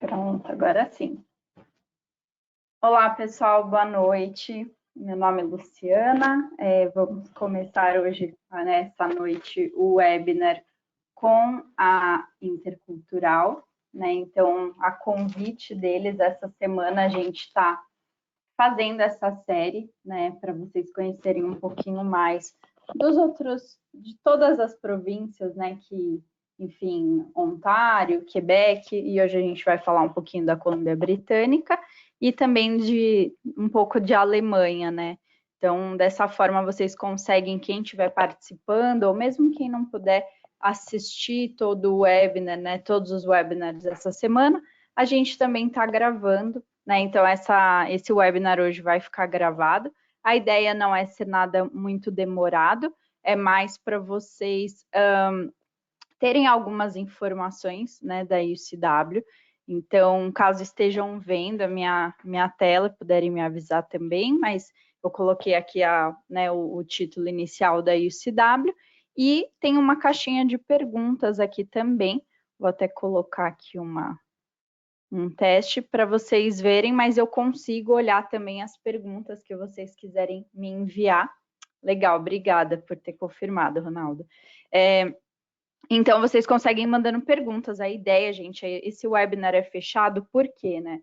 Pronto, agora sim. Olá, pessoal, boa noite. Meu nome é Luciana. Vamos começar hoje, nessa noite, o webinar com a Intercultural, né? Então, a convite deles, essa semana a gente está fazendo essa série, né, para vocês conhecerem um pouquinho mais de todas as províncias, né, que, enfim, Ontário, Quebec, e hoje a gente vai falar um pouquinho da Colômbia Britânica e também de um pouco de Alemanha, né? Então, dessa forma, vocês conseguem, quem estiver participando, ou mesmo quem não puder assistir todo o webinar, né, todos os webinars dessa semana, a gente também está gravando, né? Então, esse webinar hoje vai ficar gravado. A ideia não é ser nada muito demorado, é mais para vocês terem algumas informações, né, da UCW. Então, caso estejam vendo a minha tela, puderem me avisar também, mas eu coloquei aqui o título inicial da UCW e tem uma caixinha de perguntas aqui também. Vou até colocar aqui um teste para vocês verem, mas eu consigo olhar também as perguntas que vocês quiserem me enviar. Legal, obrigada por ter confirmado, Ronaldo. Então, vocês conseguem ir mandando perguntas. A ideia, gente, esse webinar é fechado, por quê, né?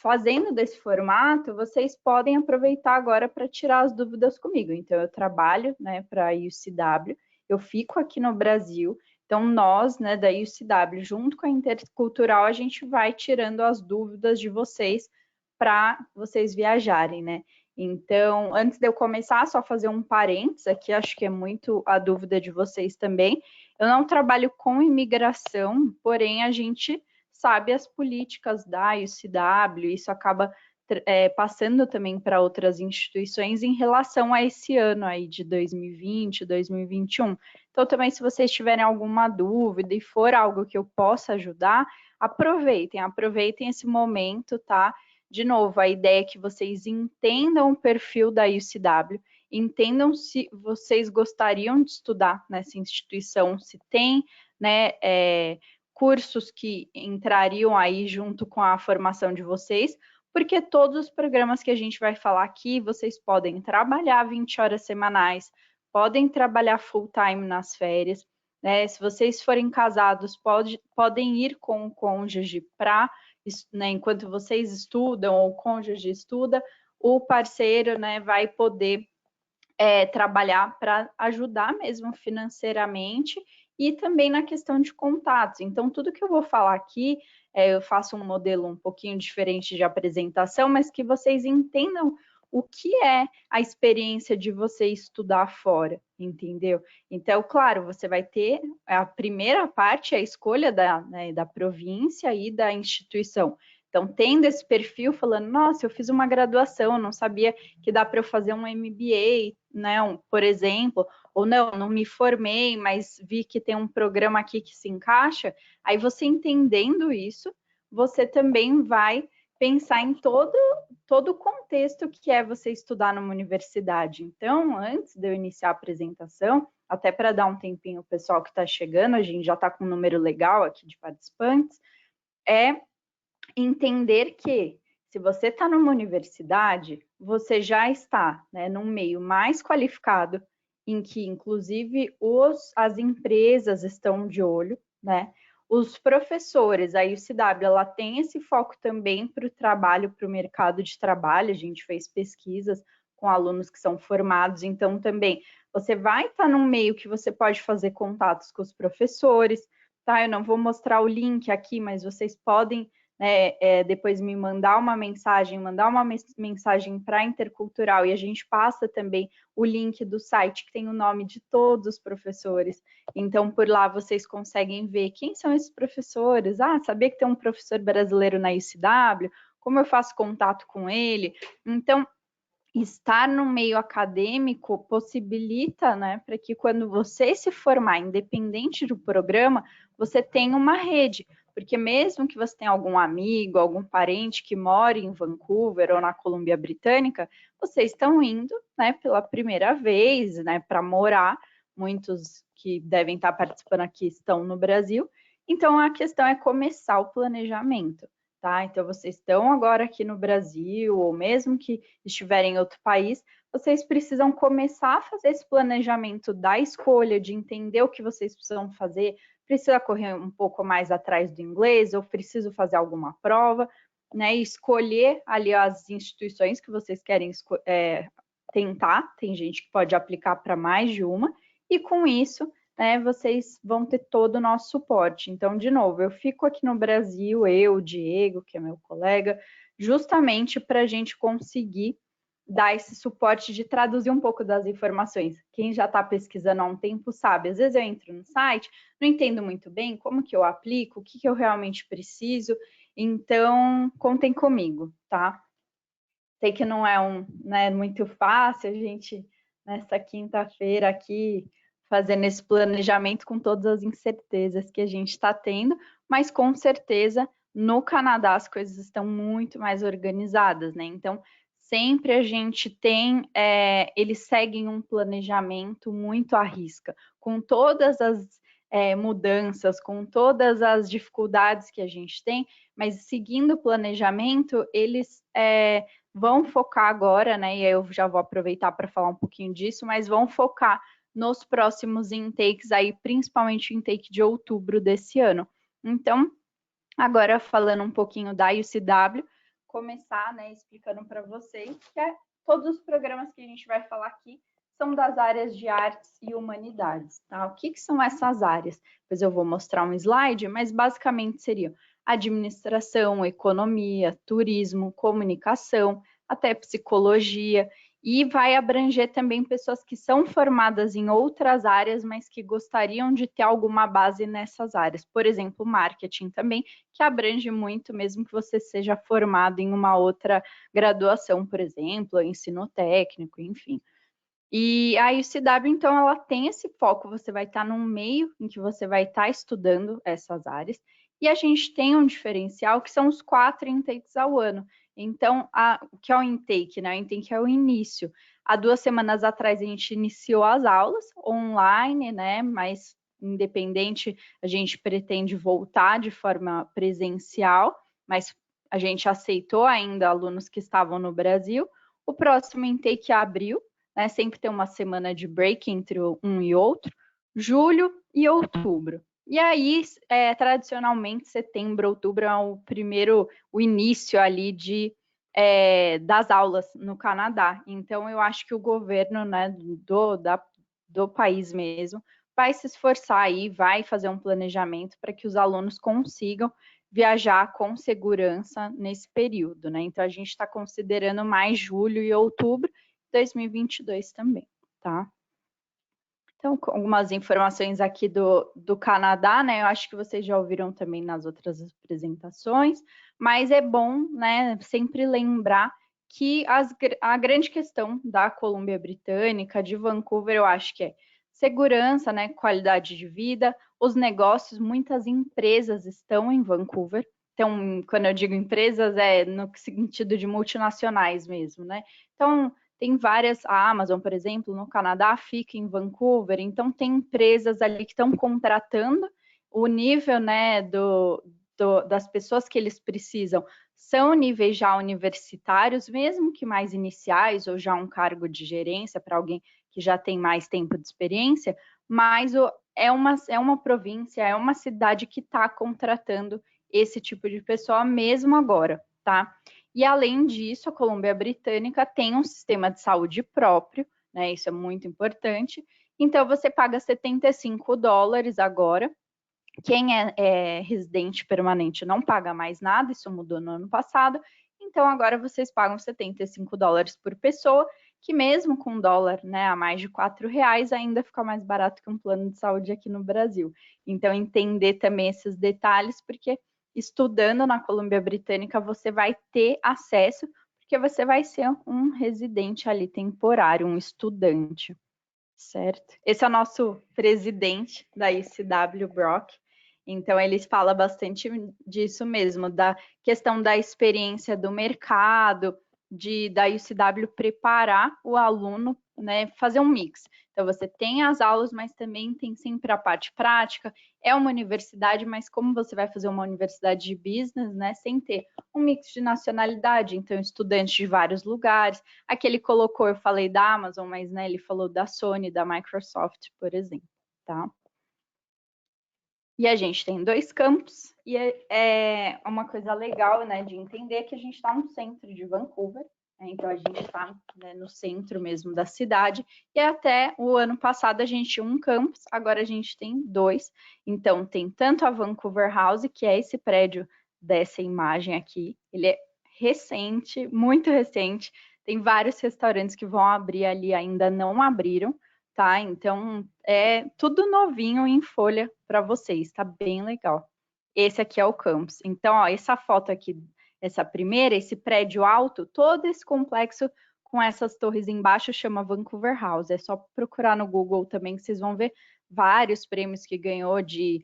Fazendo desse formato, vocês podem aproveitar agora para tirar as dúvidas comigo. Então, eu trabalho, né, para a UCW, eu fico aqui no Brasil. Então, nós, né, da UCW, junto com a Intercultural, a gente vai tirando as dúvidas de vocês para vocês viajarem, né? Então, antes de eu começar, só fazer um parênteses aqui, acho que é muito a dúvida de vocês também. Eu não trabalho com imigração, porém a gente sabe as políticas da UCW, isso acaba passando também para outras instituições em relação a esse ano aí de 2020, 2021. Então, também, se vocês tiverem alguma dúvida e for algo que eu possa ajudar, aproveitem esse momento, tá? De novo, a ideia é que vocês entendam o perfil da UCW, entendam se vocês gostariam de estudar nessa instituição, se tem, né, cursos que entrariam aí junto com a formação de vocês, porque todos os programas que a gente vai falar aqui, vocês podem trabalhar 20 horas semanais, podem trabalhar full time nas férias, né? Se vocês forem casados, podem ir com o cônjuge para, né, enquanto vocês estudam ou o cônjuge estuda, o parceiro, né, vai poder trabalhar para ajudar mesmo financeiramente e também na questão de contatos. Então, tudo que eu vou falar aqui, eu faço um modelo um pouquinho diferente de apresentação, mas que vocês entendam o que é a experiência de você estudar fora, entendeu? Então, claro, você vai ter a primeira parte, a escolha da província e da instituição. Então, tendo esse perfil, falando, nossa, eu fiz uma graduação, não sabia que dá para eu fazer um MBA, né, por exemplo, ou não me formei, mas vi que tem um programa aqui que se encaixa. Aí você entendendo isso, você também vai pensar em todo o contexto que é você estudar numa universidade. Então, antes de eu iniciar a apresentação, até para dar um tempinho ao pessoal que está chegando, a gente já está com um número legal aqui de participantes, entender que se você está numa universidade, você já está, né, num meio mais qualificado, em que inclusive as empresas estão de olho, né? Os professores, a UCW, ela tem esse foco também para o trabalho, para o mercado de trabalho. A gente fez pesquisas com alunos que são formados, então também você vai estar num meio que você pode fazer contatos com os professores, tá? Eu não vou mostrar o link aqui, mas vocês podem depois me mandar uma mensagem para a Intercultural e a gente passa também o link do site que tem o nome de todos os professores. Então, por lá vocês conseguem ver quem são esses professores. Ah, sabia que tem um professor brasileiro na UCW? Como eu faço contato com ele? Então, estar no meio acadêmico possibilita, né, para que quando você se formar, independente do programa, você tenha uma rede, porque mesmo que você tenha algum amigo, algum parente que mora em Vancouver ou na Colômbia Britânica, vocês estão indo, né, pela primeira vez, né, para morar. Muitos que devem estar participando aqui estão no Brasil. Então, a questão é começar o planejamento, tá? Então, vocês estão agora aqui no Brasil, ou mesmo que estiverem em outro país, vocês precisam começar a fazer esse planejamento da escolha, de entender o que vocês precisam fazer, precisa correr um pouco mais atrás do inglês, ou preciso fazer alguma prova, né? E escolher ali as instituições que vocês querem tentar, tem gente que pode aplicar para mais de uma, e com isso, né, vocês vão ter todo o nosso suporte. Então, de novo, eu fico aqui no Brasil, eu, o Diego, que é meu colega, justamente para a gente conseguir dar esse suporte de traduzir um pouco das informações. Quem já está pesquisando há um tempo sabe, às vezes eu entro no site, não entendo muito bem como que eu aplico, o que eu realmente preciso, então contem comigo, tá? Sei que não é né, muito fácil a gente, nessa quinta-feira aqui, fazendo esse planejamento com todas as incertezas que a gente está tendo, mas com certeza no Canadá as coisas estão muito mais organizadas, né? Então, sempre a gente tem, eles seguem um planejamento muito à risca, com todas as mudanças, com todas as dificuldades que a gente tem, mas seguindo o planejamento, eles vão focar agora, né? E eu já vou aproveitar para falar um pouquinho disso, mas vão focar nos próximos intakes aí, principalmente o intake de outubro desse ano. Então, agora falando um pouquinho da UCW, começar, né, explicando para vocês que todos os programas que a gente vai falar aqui são das áreas de artes e humanidades, tá? O que são essas áreas? Pois eu vou mostrar um slide, mas basicamente seriam administração, economia, turismo, comunicação, até psicologia, e vai abranger também pessoas que são formadas em outras áreas, mas que gostariam de ter alguma base nessas áreas. Por exemplo, marketing também, que abrange muito, mesmo que você seja formado em uma outra graduação, por exemplo, ensino técnico, enfim. E a UCW, então, ela tem esse foco, você vai estar num meio em que você vai estar estudando essas áreas, e a gente tem um diferencial que são os 4 intakes ao ano. Então, o que é o intake, né? O intake é o início. Há 2 semanas atrás a gente iniciou as aulas online, né? Mas independente, a gente pretende voltar de forma presencial, mas a gente aceitou ainda alunos que estavam no Brasil. O próximo intake é abril, né? Sempre tem uma semana de break entre um e outro, julho e outubro. E aí, tradicionalmente, setembro, outubro é o início ali das aulas no Canadá. Então, eu acho que o governo, né, do país mesmo vai se esforçar aí, vai fazer um planejamento para que os alunos consigam viajar com segurança nesse período, né? Então, a gente está considerando mais julho e outubro, 2022 também, tá? Então, com algumas informações aqui do Canadá, né? Eu acho que vocês já ouviram também nas outras apresentações, mas é bom, né, sempre lembrar que a grande questão da Colômbia Britânica, de Vancouver, eu acho que é segurança, né, qualidade de vida, os negócios, muitas empresas estão em Vancouver. Então, quando eu digo empresas, é no sentido de multinacionais mesmo, né? Então, tem várias, a Amazon, por exemplo, no Canadá, fica em Vancouver, então tem empresas ali que estão contratando, o nível, né, das pessoas que eles precisam são níveis já universitários, mesmo que mais iniciais, ou já um cargo de gerência para alguém que já tem mais tempo de experiência, mas é uma província, é uma cidade que está contratando esse tipo de pessoa mesmo agora, tá? E além disso, a Colômbia Britânica tem um sistema de saúde próprio, né? Isso é muito importante. Então você paga $75 agora. Quem é residente permanente não paga mais nada, isso mudou no ano passado. Então agora vocês pagam $75 por pessoa, que mesmo com dólar, né, a mais de R$ 4, ainda fica mais barato que um plano de saúde aqui no Brasil. Então entender também esses detalhes, porque estudando na Colômbia Britânica você vai ter acesso, porque você vai ser um residente ali temporário, um estudante, certo? Esse é o nosso presidente da ICW, Brock. Então, eles falam bastante disso mesmo, da questão da experiência do mercado, da UCW preparar o aluno né, fazer um mix. Então, você tem as aulas, mas também tem sempre a parte prática. É uma universidade, mas como você vai fazer uma universidade de business, né, sem ter um mix de nacionalidade, então estudantes de vários lugares. Aqui ele colocou, eu falei da Amazon, mas né, ele falou da Sony, da Microsoft, por exemplo, tá? E a gente tem 2 campos, e é uma coisa legal, né, de entender que a gente está no centro de Vancouver, né, então a gente está, né, no centro mesmo da cidade, e até o ano passado a gente tinha um campus, agora a gente tem 2, então tem tanto a Vancouver House, que é esse prédio dessa imagem aqui, ele é recente, muito recente, tem vários restaurantes que vão abrir ali, ainda não abriram, tá? Então, é tudo novinho em folha para vocês, tá bem legal. Esse aqui é o campus. Então, ó, essa foto aqui, essa primeira, esse prédio alto, todo esse complexo com essas torres embaixo chama Vancouver House. É só procurar no Google também que vocês vão ver vários prêmios que ganhou de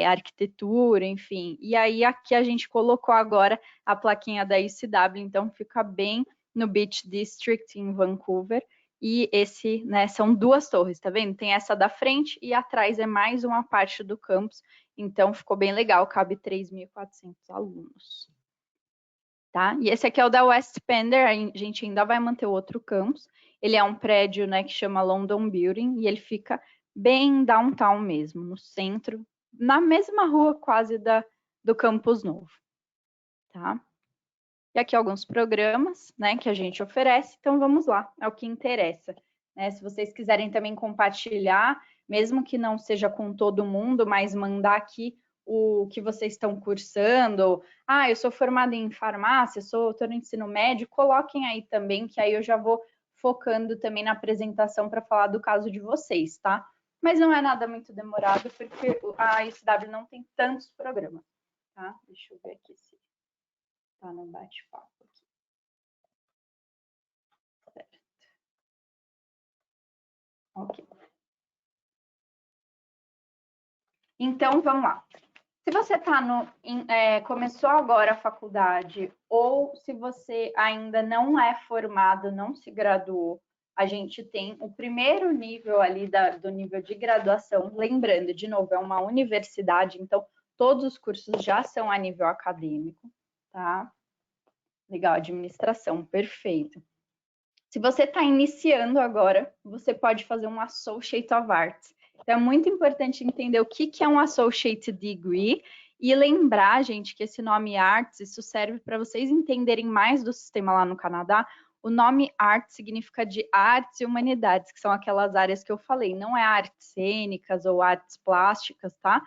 arquitetura, enfim. E aí aqui a gente colocou agora a plaquinha da UCW, então fica bem no Beach District em Vancouver. E esse, né, são 2 torres, tá vendo? Tem essa da frente e atrás é mais uma parte do campus. Então ficou bem legal, cabe 3.400 alunos. Tá? E esse aqui é o da West Pender, a gente ainda vai manter o outro campus. Ele é um prédio, né, que chama London Building e ele fica bem downtown mesmo, no centro, na mesma rua quase do campus novo. Tá? E aqui alguns programas, né, que a gente oferece, então vamos lá, é o que interessa. Né? Se vocês quiserem também compartilhar, mesmo que não seja com todo mundo, mas mandar aqui o que vocês estão cursando. Ah, eu sou formada em farmácia, estou no ensino médio, coloquem aí também, que aí eu já vou focando também na apresentação para falar do caso de vocês, tá? Mas não é nada muito demorado, porque a ICW não tem tantos programas, tá? Deixa eu ver aqui se tá no bate-papo aqui. Certo. Ok. Então, vamos lá. Se você começou agora a faculdade ou se você ainda não é formado, não se graduou, a gente tem o primeiro nível ali do nível de graduação. Lembrando, de novo, é uma universidade, então todos os cursos já são a nível acadêmico, tá? Legal, administração, perfeito. Se você está iniciando agora, você pode fazer um Associate of Arts. Então, é muito importante entender o que é um Associate Degree e lembrar, gente, que esse nome Arts, isso serve para vocês entenderem mais do sistema lá no Canadá. O nome Arts significa de artes e humanidades, que são aquelas áreas que eu falei, não é artes cênicas ou artes plásticas, tá?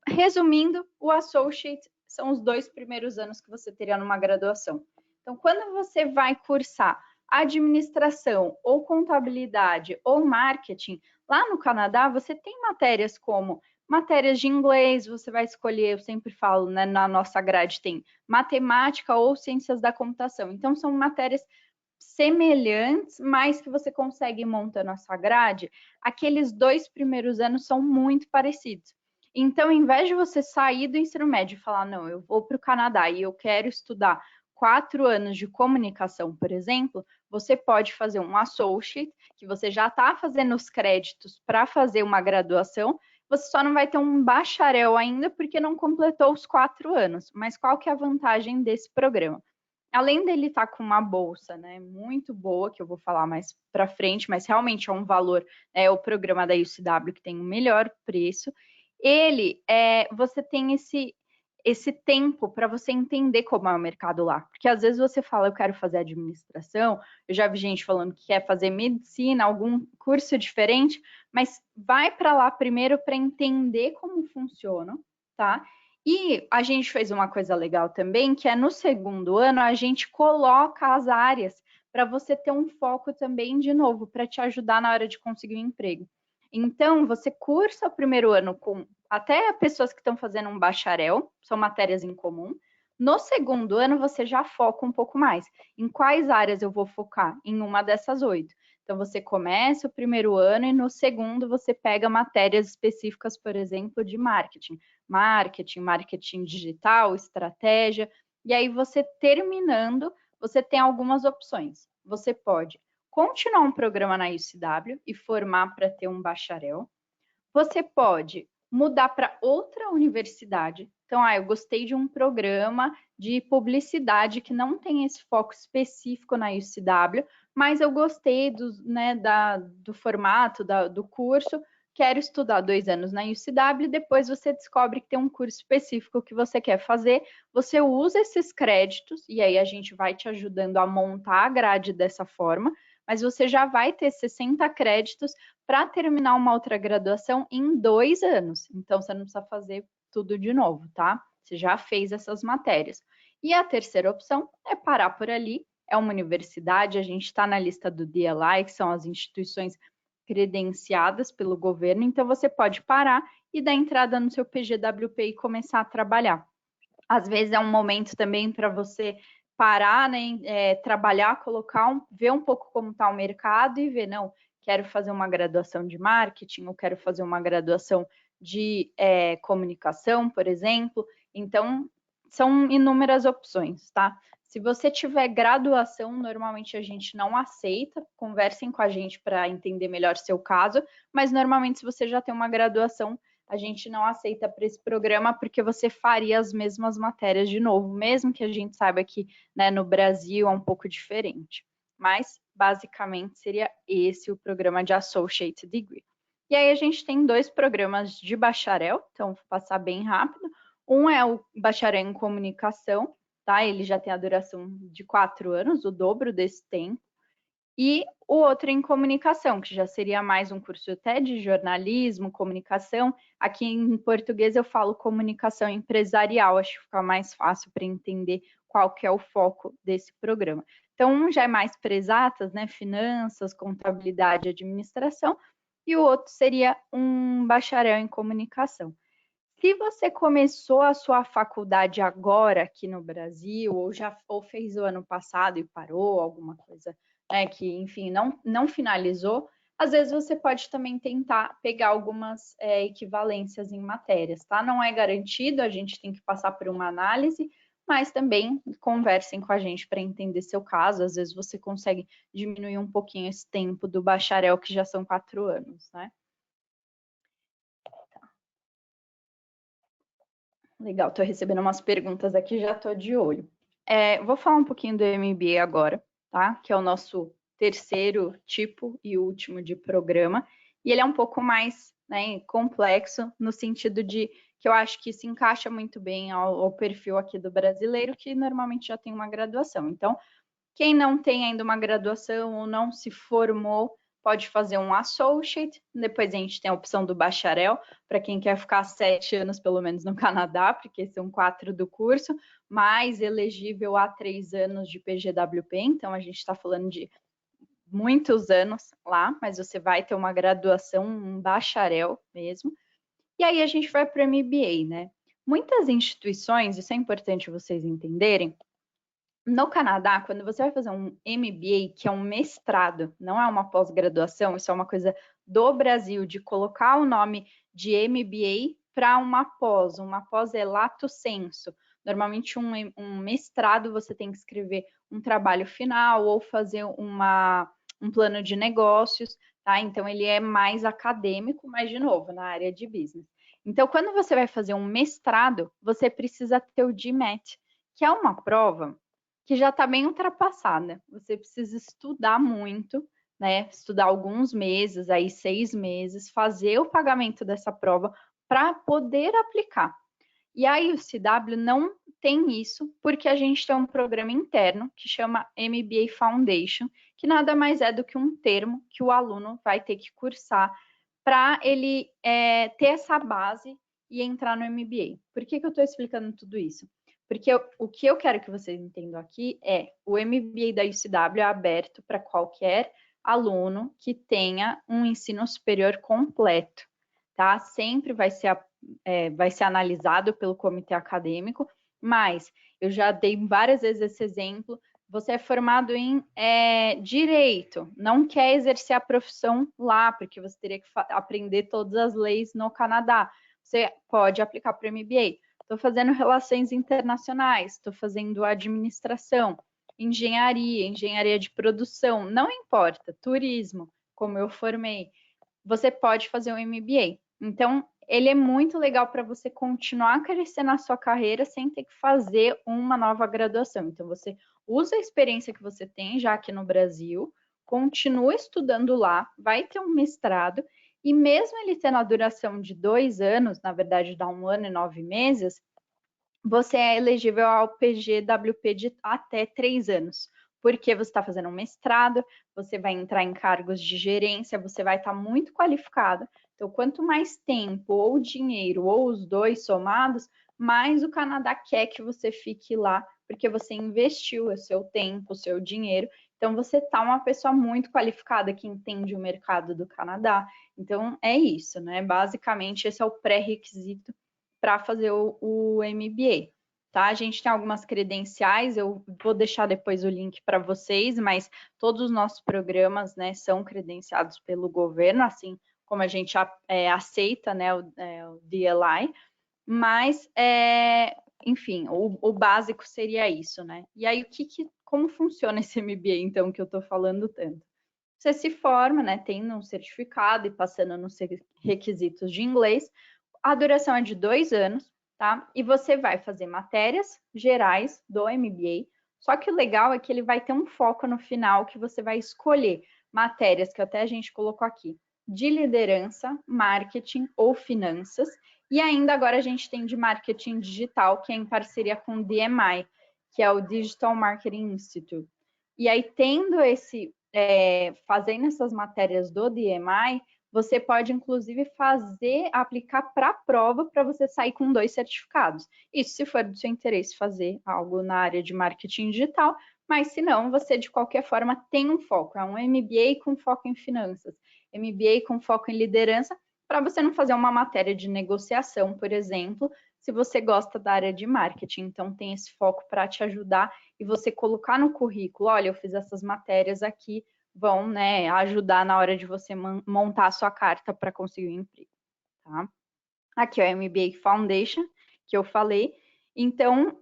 Resumindo, o Associate são os 2 primeiros anos que você teria numa graduação. Então, quando você vai cursar administração ou contabilidade ou marketing, lá no Canadá você tem matérias como matérias de inglês, você vai escolher, eu sempre falo, né, na nossa grade tem matemática ou ciências da computação. Então são matérias semelhantes, mas que você consegue montar na sua grade. Aqueles 2 primeiros anos são muito parecidos. Então, ao invés de você sair do ensino médio e falar, não, eu vou para o Canadá e eu quero estudar 4 anos de comunicação, por exemplo, você pode fazer um associate, que você já está fazendo os créditos para fazer uma graduação, você só não vai ter um bacharel ainda porque não completou os 4 anos. Mas qual que é a vantagem desse programa? Além dele estar com uma bolsa, né, muito boa, que eu vou falar mais para frente, mas realmente é um valor, é o programa da UCW que tem o melhor preço, você tem esse tempo para você entender como é o mercado lá. Porque às vezes você fala, eu quero fazer administração, eu já vi gente falando que quer fazer medicina, algum curso diferente, mas vai para lá primeiro para entender como funciona, tá? E a gente fez uma coisa legal também, que é no segundo ano a gente coloca as áreas para você ter um foco também, de novo, para te ajudar na hora de conseguir um emprego. Então, você cursa o primeiro ano com até pessoas que estão fazendo um bacharel, são matérias em comum. No segundo ano, você já foca um pouco mais. Em quais áreas eu vou focar? Em uma dessas 8. Então, você começa o primeiro ano e no segundo você pega matérias específicas, por exemplo, de marketing. Marketing digital, estratégia. E aí, você terminando, você tem algumas opções. Você pode continuar um programa na UCW e formar para ter um bacharel. Você pode mudar para outra universidade. Então, eu gostei de um programa de publicidade que não tem esse foco específico na UCW, mas eu gostei do formato do curso, quero estudar 2 anos na UCW, depois você descobre que tem um curso específico que você quer fazer, você usa esses créditos, e aí a gente vai te ajudando a montar a grade dessa forma, mas você já vai ter 60 créditos para terminar uma outra graduação em 2 anos. Então, você não precisa fazer tudo de novo, tá? Você já fez essas matérias. E a terceira opção é parar por ali. É uma universidade, a gente está na lista do DLI, que são as instituições credenciadas pelo governo, então você pode parar e dar entrada no seu PGWP e começar a trabalhar. Às vezes é um momento também para você parar, né, trabalhar, ver um pouco como está o mercado e ver, não, quero fazer uma graduação de marketing, ou quero fazer uma graduação de comunicação, por exemplo. Então, são inúmeras opções, tá? Se você tiver graduação, normalmente a gente não aceita, conversem com a gente para entender melhor seu caso, mas normalmente se você já tem uma graduação, a gente não aceita para esse programa porque você faria as mesmas matérias de novo, mesmo que a gente saiba que, né, no Brasil é um pouco diferente. Mas, basicamente, seria esse o programa de Associate Degree. E aí a gente tem 2 programas de bacharel, então vou passar bem rápido. Um é o bacharel em comunicação, tá? Ele já tem a duração de 4 anos, o dobro desse tempo. E o outro em comunicação, que já seria mais um curso até de jornalismo, comunicação. Aqui em português eu falo comunicação empresarial, acho que fica mais fácil para entender qual que é o foco desse programa. Então, um já é mais para exatas, né? Finanças, contabilidade, administração, e o outro seria um bacharel em comunicação. Se você começou a sua faculdade agora aqui no Brasil, ou fez o ano passado e parou, alguma coisa, né, que, enfim, não finalizou, às vezes você pode também tentar pegar algumas equivalências em matérias, tá? Não é garantido, a gente tem que passar por uma análise, mas também conversem com a gente para entender seu caso. Às vezes você consegue diminuir um pouquinho esse tempo do bacharel, que já são 4 anos, né? Legal, estou recebendo umas perguntas aqui, já estou de olho. Vou falar um pouquinho do MBA agora, tá? Que é o nosso terceiro tipo e último de programa. E ele é um pouco mais, né, complexo, no sentido de que eu acho que se encaixa muito bem ao perfil aqui do brasileiro, que normalmente já tem uma graduação. Então, quem não tem ainda uma graduação ou não se formou, pode fazer um associate, depois a gente tem a opção do bacharel, para quem quer ficar 7 anos pelo menos no Canadá, porque são 4 do curso, mais elegível a 3 anos de PGWP, então a gente está falando de muitos anos lá, mas você vai ter uma graduação, um bacharel mesmo, e aí a gente vai para o MBA, né? Muitas instituições, isso é importante vocês entenderem, no Canadá, quando você vai fazer um MBA, que é um mestrado, não é uma pós-graduação, isso é uma coisa do Brasil, de colocar o nome de MBA para uma pós. Uma pós é lato sensu. Normalmente, um mestrado, você tem que escrever um trabalho final ou fazer um plano de negócios, tá? Então, ele é mais acadêmico, mas, de novo, na área de business. Então, quando você vai fazer um mestrado, você precisa ter o GMAT, que é uma prova que já está bem ultrapassada. Você precisa estudar muito, né? Estudar alguns meses, aí 6 meses, fazer o pagamento dessa prova para poder aplicar. E a UCW não tem isso, porque a gente tem um programa interno que chama MBA Foundation, que nada mais é do que um termo que o aluno vai ter que cursar para ele ter essa base e entrar no MBA. Por que eu estou explicando tudo isso? Porque o que eu quero que vocês entendam aqui é o MBA da UCW é aberto para qualquer aluno que tenha um ensino superior completo, tá? Sempre vai ser analisado pelo comitê acadêmico, mas eu já dei várias vezes esse exemplo. Você é formado em direito, não quer exercer a profissão lá, porque você teria que aprender todas as leis no Canadá. Você pode aplicar para o MBA. Estou fazendo relações internacionais, estou fazendo administração. engenharia, engenharia de produção, não importa, turismo, como eu formei, você pode fazer um MBA. Então, ele é muito legal para você continuar crescendo na sua carreira sem ter que fazer uma nova graduação. Então, você usa a experiência que você tem já aqui no Brasil, continua estudando lá, vai ter um mestrado, e mesmo ele tendo a duração de 2 anos, na verdade dá 1 ano e 9 meses, você é elegível ao PGWP de até 3 anos, porque você está fazendo um mestrado, você vai entrar em cargos de gerência, você vai estar muito qualificado. Então, quanto mais tempo ou dinheiro ou os dois somados, mais o Canadá quer que você fique lá, porque você investiu o seu tempo, o seu dinheiro. Então, você está uma pessoa muito qualificada que entende o mercado do Canadá. Então, é isso, né? Basicamente, esse é o pré-requisito para fazer o MBA. Tá? A gente tem algumas credenciais, eu vou deixar depois o link para vocês, mas todos os nossos programas, né, são credenciados pelo governo, assim como a gente aceita, né, o DLI, mas, enfim, o básico seria isso, né? E aí, como funciona esse MBA, então, que eu estou falando tanto? Você se forma, né, tendo um certificado e passando nos requisitos de inglês, a duração é de 2 anos, tá? E você vai fazer matérias gerais do MBA, só que o legal é que ele vai ter um foco no final que você vai escolher matérias que até a gente colocou aqui, de liderança, marketing ou finanças, e ainda agora a gente tem de marketing digital, que é em parceria com o DMI, que é o Digital Marketing Institute. E aí, fazendo essas matérias do DMI, você pode, inclusive, aplicar para a prova para você sair com 2 certificados. Isso se for do seu interesse fazer algo na área de marketing digital, mas se não, você, de qualquer forma, tem um foco. É um MBA com foco em finanças, MBA com foco em liderança, para você não fazer uma matéria de negociação, por exemplo, se você gosta da área de marketing. Então, tem esse foco para te ajudar e você colocar no currículo, olha, eu fiz essas matérias aqui, vão, né, ajudar na hora de você montar a sua carta para conseguir um emprego, tá? Aqui é o MBA Foundation, que eu falei. Então,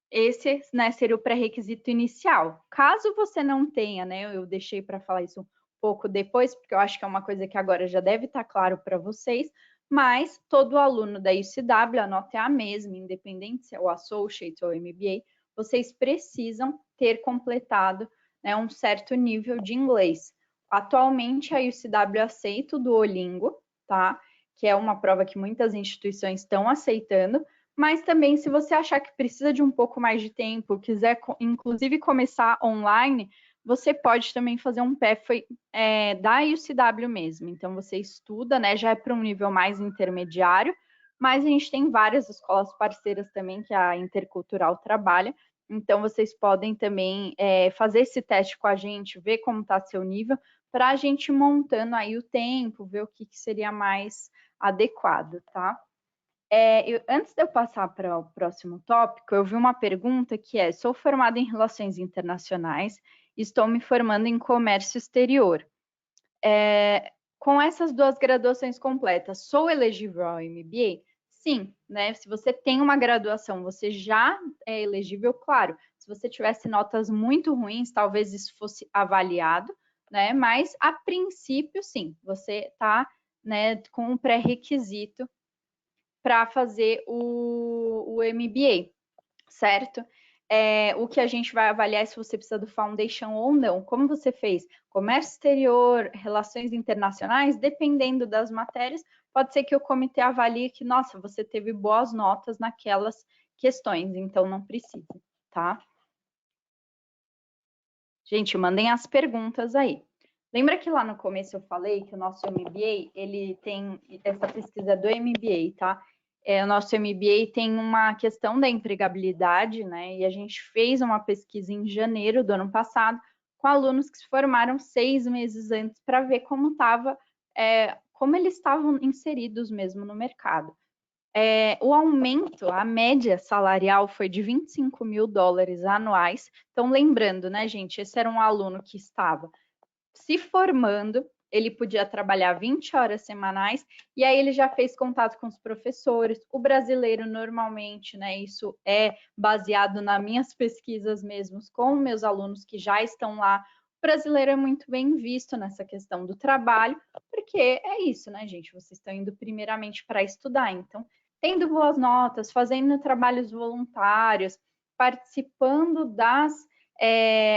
esse, né, seria o pré-requisito inicial. Caso você não tenha, né, eu deixei para falar isso um pouco depois, porque eu acho que é uma coisa que agora já deve estar claro para vocês, mas todo aluno da UCW, a nota é a mesma, independente se é o Associate ou o MBA, vocês precisam ter completado, né, um certo nível de inglês. Atualmente, a UCW aceita o Duolingo, tá? Que é uma prova que muitas instituições estão aceitando, mas também, se você achar que precisa de um pouco mais de tempo, quiser, inclusive, começar online, você pode também fazer um PEF da UCW mesmo. Então, você estuda, né? Já é para um nível mais intermediário, mas a gente tem várias escolas parceiras também que a Intercultural trabalha. Então, vocês podem também fazer esse teste com a gente, ver como está seu nível, para a gente montando aí o tempo, ver o que seria mais adequado, tá? Antes de eu passar para o próximo tópico, eu vi uma pergunta que é: sou formada em Relações Internacionais, estou me formando em Comércio Exterior. Com essas 2 graduações completas, sou elegível ao MBA? Sim, né? Se você tem uma graduação, você já é elegível, claro. Se você tivesse notas muito ruins, talvez isso fosse avaliado, né? Mas, a princípio, sim, você está, né, com um pré-requisito para fazer o MBA, certo? O que a gente vai avaliar é se você precisa do Foundation ou não. Como você fez comércio exterior, relações internacionais, dependendo das matérias, pode ser que o comitê avalie que, nossa, você teve boas notas naquelas questões, então não precisa, tá? Gente, mandem as perguntas aí. Lembra que lá no começo eu falei que o nosso MBA, ele tem essa pesquisa do MBA, tá? O nosso MBA tem uma questão da empregabilidade, né? E a gente fez uma pesquisa em janeiro do ano passado com alunos que se formaram 6 meses antes para ver como estava, como eles estavam inseridos mesmo no mercado. O aumento, a média salarial foi de $25 mil anuais. Então, lembrando, né, gente, esse era um aluno que estava se formando, ele podia trabalhar 20 horas semanais, e aí ele já fez contato com os professores. O brasileiro, normalmente, né, isso é baseado nas minhas pesquisas mesmo, com meus alunos que já estão lá. O brasileiro é muito bem visto nessa questão do trabalho, porque é isso, né, gente? Vocês estão indo primeiramente para estudar, então, tendo boas notas, fazendo trabalhos voluntários, participando das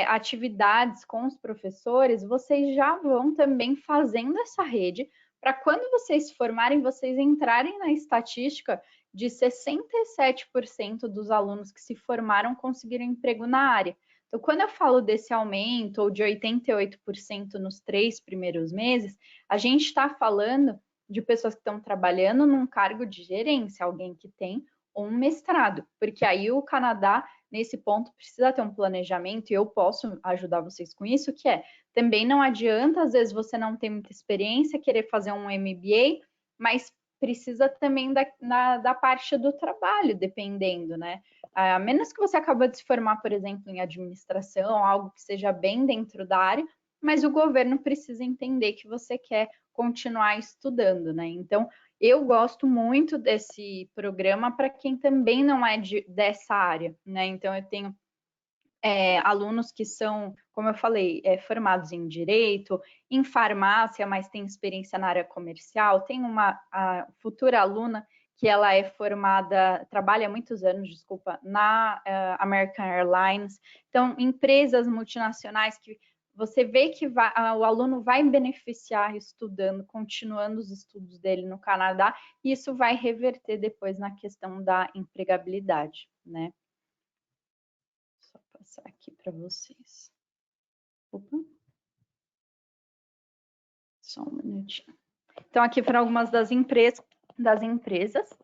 atividades com os professores, vocês já vão também fazendo essa rede para quando vocês se formarem, vocês entrarem na estatística de 67% dos alunos que se formaram conseguiram emprego na área. Então, quando eu falo desse aumento ou de 88% nos 3 primeiros meses, a gente está falando de pessoas que estão trabalhando num cargo de gerência, alguém que tem um mestrado, porque aí o Canadá, nesse ponto, precisa ter um planejamento, e eu posso ajudar vocês com isso, que é, também não adianta, às vezes você não tem muita experiência, querer fazer um MBA, mas precisa também da parte do trabalho, dependendo, né? A menos que você acabe de se formar, por exemplo, em administração, algo que seja bem dentro da área, mas o governo precisa entender que você quer continuar estudando, né? Então, eu gosto muito desse programa para quem também não é dessa área, né? Então, eu tenho alunos que são, como eu falei, formados em direito, em farmácia, mas tem experiência na área comercial. Tem uma futura aluna que ela é formada, trabalha há muitos anos, desculpa, na American Airlines. Então, empresas multinacionais que você vê que o aluno vai beneficiar estudando, continuando os estudos dele no Canadá, e isso vai reverter depois na questão da empregabilidade, né? Só passar aqui para vocês. Opa. Só um minutinho. Então, aqui para algumas das empresas,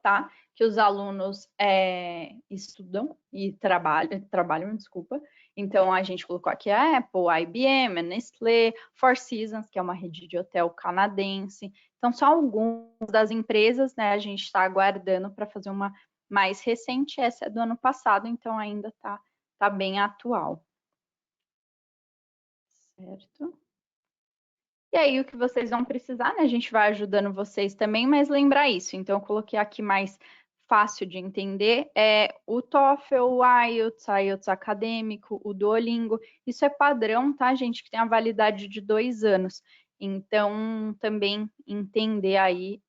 tá? Que os alunos estudam e trabalham, desculpa. Então, a gente colocou aqui a Apple, a IBM, a Nestlé, Four Seasons, que é uma rede de hotel canadense. Então, só algumas das empresas, né? A gente está aguardando para fazer uma mais recente. Essa é do ano passado, então ainda está bem atual. Certo? E aí, o que vocês vão precisar, né? A gente vai ajudando vocês também, mas lembrar isso. Então, eu coloquei aqui mais fácil de entender, o TOEFL, o IELTS acadêmico, o Duolingo. Isso é padrão, tá, gente? Que tem a validade de 2 anos. Então, também entender aí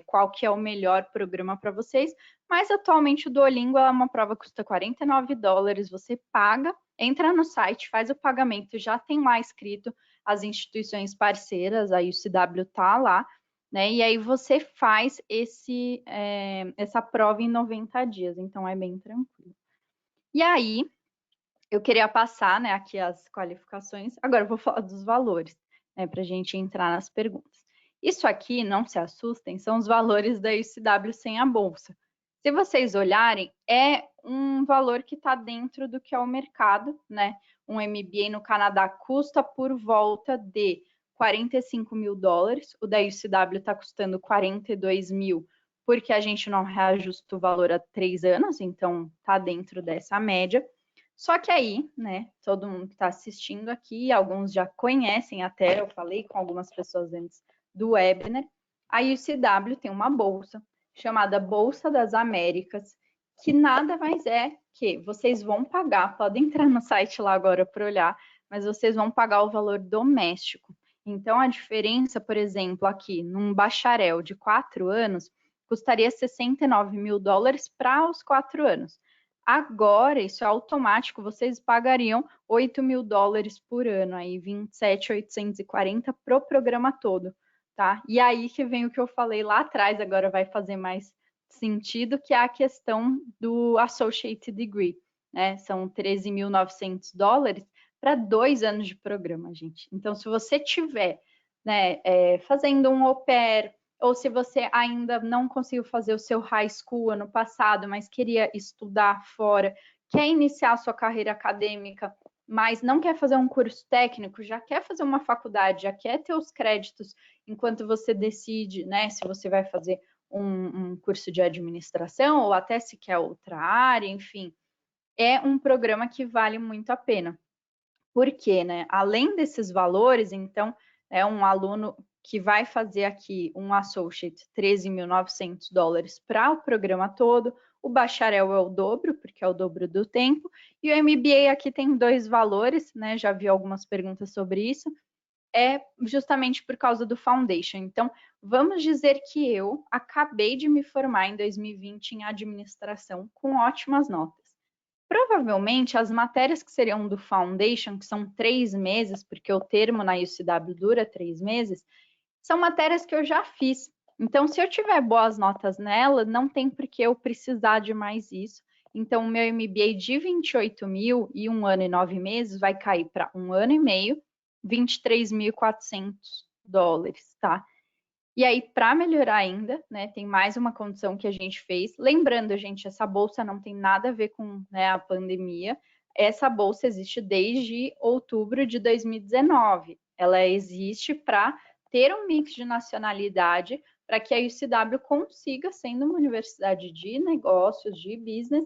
qual que é o melhor programa para vocês. Mas, atualmente, o Duolingo é uma prova que custa $49, você paga, entra no site, faz o pagamento, já tem lá escrito as instituições parceiras, a UCW está lá, né? E aí você faz essa prova em 90 dias, então é bem tranquilo. E aí, eu queria passar, né, aqui as qualificações, agora eu vou falar dos valores, né, para a gente entrar nas perguntas. Isso aqui, não se assustem, são os valores da UCW sem a bolsa. Se vocês olharem, é um valor que está dentro do que é o mercado, né? Um MBA no Canadá custa por volta de $45 mil, o da UCW está custando 42 mil, porque a gente não reajusta o valor há 3 anos, então está dentro dessa média. Só que aí, né, todo mundo que está assistindo aqui, alguns já conhecem até, eu falei com algumas pessoas antes do webinar, a UCW tem uma bolsa chamada Bolsa das Américas, que nada mais é que vocês vão pagar, podem entrar no site lá agora para olhar, mas vocês vão pagar o valor doméstico. Então, a diferença, por exemplo, aqui, num bacharel de 4 anos, custaria $69 mil para os 4 anos. Agora, isso é automático, vocês pagariam $8 mil por ano, aí 27.840 para o programa todo, tá? E aí que vem o que eu falei lá atrás, agora vai fazer mais sentido, que é a questão do Associate Degree, né? São $13.900 para 2 anos de programa, gente. Então, se você tiver, né, fazendo um au pair, ou se você ainda não conseguiu fazer o seu high school ano passado, mas queria estudar fora, quer iniciar a sua carreira acadêmica, mas não quer fazer um curso técnico, já quer fazer uma faculdade, já quer ter os créditos enquanto você decide, né, se você vai fazer um curso de administração ou até se quer outra área, enfim, é um programa que vale muito a pena. Por quê, né? Além desses valores, então, é um aluno que vai fazer aqui um associate, $13.900 para o programa todo, o bacharel é o dobro, porque é o dobro do tempo, e o MBA aqui tem 2 valores, né? Já vi algumas perguntas sobre isso, é justamente por causa do Foundation. Então, vamos dizer que eu acabei de me formar em 2020 em administração com ótimas notas. Provavelmente, as matérias que seriam do Foundation, que são 3 meses, porque o termo na UCW dura 3 meses, são matérias que eu já fiz. Então, se eu tiver boas notas nela, não tem por que eu precisar de mais isso. Então, o meu MBA de 28 mil e 1 ano e 9 meses vai cair para 1 ano e meio, $23.400, tá? E aí, para melhorar ainda, né, tem mais uma condição que a gente fez. Lembrando, gente, essa bolsa não tem nada a ver com, né, a pandemia. Essa bolsa existe desde outubro de 2019. Ela existe para ter um mix de nacionalidade, para que a UCW consiga, sendo uma universidade de negócios, de business,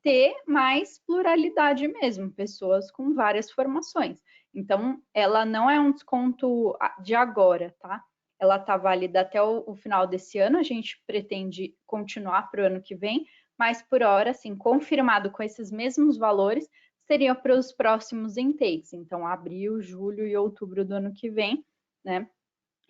ter mais pluralidade mesmo, pessoas com várias formações. Então, ela não é um desconto de agora, tá? Ela está válida até o final desse ano, a gente pretende continuar para o ano que vem, mas por hora, assim, confirmado com esses mesmos valores, seria para os próximos intakes, então abril, julho e outubro do ano que vem, né?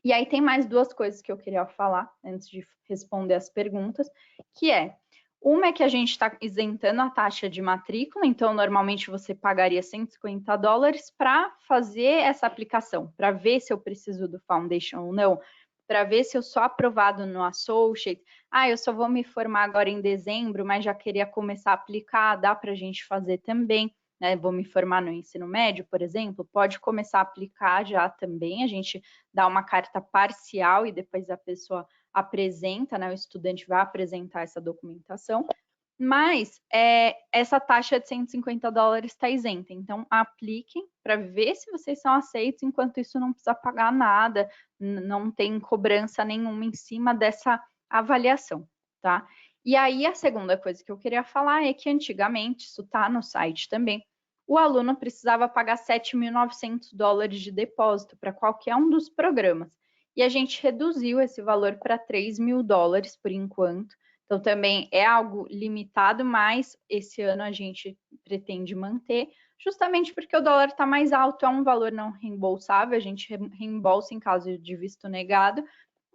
E aí tem mais 2 coisas que eu queria falar antes de responder as perguntas, que é, uma é que a gente está isentando a taxa de matrícula, então normalmente você pagaria $150 para fazer essa aplicação, para ver se eu preciso do Foundation ou não, para ver se eu sou aprovado no Associate. Eu só vou me formar agora em dezembro, mas já queria começar a aplicar, dá para a gente fazer também. Né, vou me formar no ensino médio, por exemplo, pode começar a aplicar já também, a gente dá uma carta parcial e depois a pessoa apresenta, né, o estudante vai apresentar essa documentação, mas essa taxa de $150 está isenta, então apliquem para ver se vocês são aceitos, enquanto isso não precisa pagar nada, não tem cobrança nenhuma em cima dessa avaliação, tá? E aí, a segunda coisa que eu queria falar é que antigamente, isso está no site também, o aluno precisava pagar $7.900 de depósito para qualquer um dos programas. E a gente reduziu esse valor para $3.000 por enquanto. Então, também é algo limitado, mas esse ano a gente pretende manter, justamente porque o dólar está mais alto, é um valor não reembolsável, a gente reembolsa em caso de visto negado,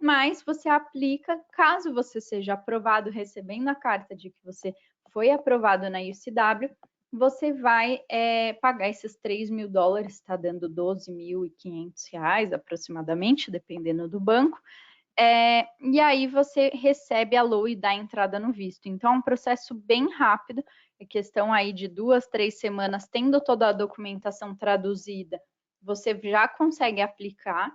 mas você aplica, caso você seja aprovado, recebendo a carta de que você foi aprovado na UCW, você vai pagar esses $3.000, está dando R$12.500 aproximadamente, dependendo do banco, e aí você recebe a LOA e dá entrada no visto. Então, é um processo bem rápido, é questão aí de 2, 3 semanas, tendo toda a documentação traduzida, você já consegue aplicar.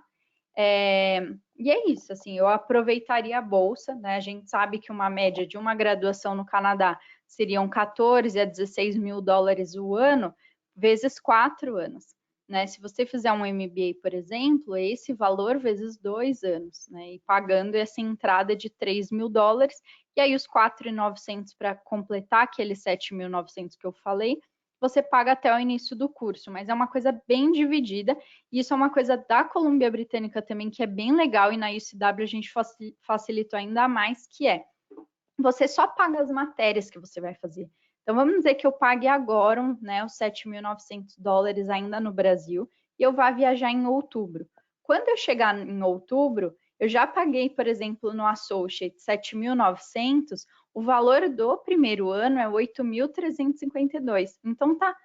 E é isso, assim, eu aproveitaria a bolsa, né? A gente sabe que uma média de uma graduação no Canadá seriam 14 a 16 mil dólares o ano, vezes 4 anos. Né? Se você fizer um MBA, por exemplo, é esse valor vezes 2 anos, né? E pagando essa entrada de 3 mil dólares, e aí os 4.900 para completar aqueles 7.900 que eu falei, você paga até o início do curso, mas é uma coisa bem dividida, e isso é uma coisa da Colômbia Britânica também, que é bem legal, e na UCW a gente facilitou ainda mais, que é, você só paga as matérias que você vai fazer. Então, vamos dizer que eu pague agora, né, os $7.900 ainda no Brasil, e eu vá viajar em outubro. Quando eu chegar em outubro, eu já paguei, por exemplo, no Associate 7.900, o valor do primeiro ano é 8.352. Então, tá